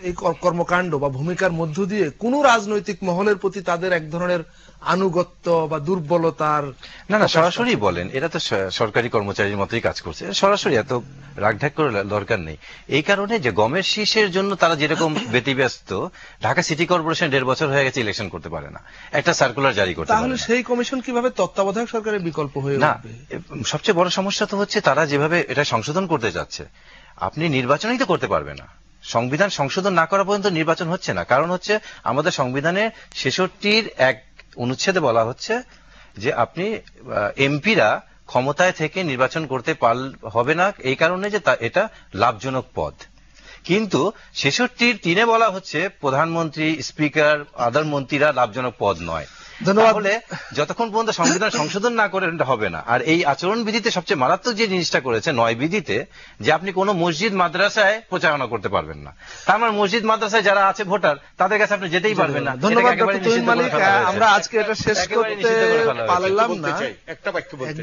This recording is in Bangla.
এই কর্মকাণ্ড বা ভূমিকার মধ্য দিয়ে কোন রাজনৈতিক মহলের প্রতি তাদের এক ধরনের আনুগত্য বা দুর্বলতার না সরাসরি বলেন, এরা তো সরকারি কর্মচারীর মতোই কাজ করছে, সরাসরি এত রাগঢাক করে দরকার নেই। এই কারণে যে গমের শীষের জন্য তারা যেরকম ব্যতিব্যস্ত, ঢাকা সিটি কর্পোরেশন 1.5 বছর হয়ে গেছে ইলেকশন করতে পারে না, একটা সার্কুলার জারি করতে পারে না। তাহলে সেই কমিশন কিভাবে তত্ত্বাবধায়ক সরকারের বিকল্প হয়ে না, উঠবে? সবচেয়ে বড় সমস্যা তো হচ্ছে তারা যেভাবে এটা সংশোধন করতে যাচ্ছে, আপনি নির্বাচনই তো করতে পারবে না। সংবিধান সংশোধন না করা পর্যন্ত নির্বাচন হচ্ছে না। কারণ হচ্ছে আমাদের সংবিধানের 66 এক অনুচ্ছেদে বলা হচ্ছে যে আপনি এমপিরা ক্ষমতায় থেকে নির্বাচন করতে হবে না, এই কারণে যে এটা লাভজনক পদ। কিন্তু 66 বলা হচ্ছে প্রধানমন্ত্রী, স্পিকার, আদার মন্ত্রীরা লাভজনক পদ নয়। তাহলে যতক্ষণ পর্যন্ত সংবিধান সংশোধন না করে হবে না। আর এই আচরণবিধিতে সবচেয়ে মারাত্মক যে জিনিসটা করেছে 9 বিধিতে, যে আপনি কোনো মসজিদ মাদ্রাসায় প্রচারণা করতে পারবেন না। তার মানে মসজিদ মাদ্রাসায় যারা আছে ভোটার, তাদের কাছে আপনি যেতেই পারবেন না। ধন্যবাদ ডক্টর তুহিন মালিক। আমরা আজকে এটা শেষ করতে পারলাম না। একটা বাক্য বলতে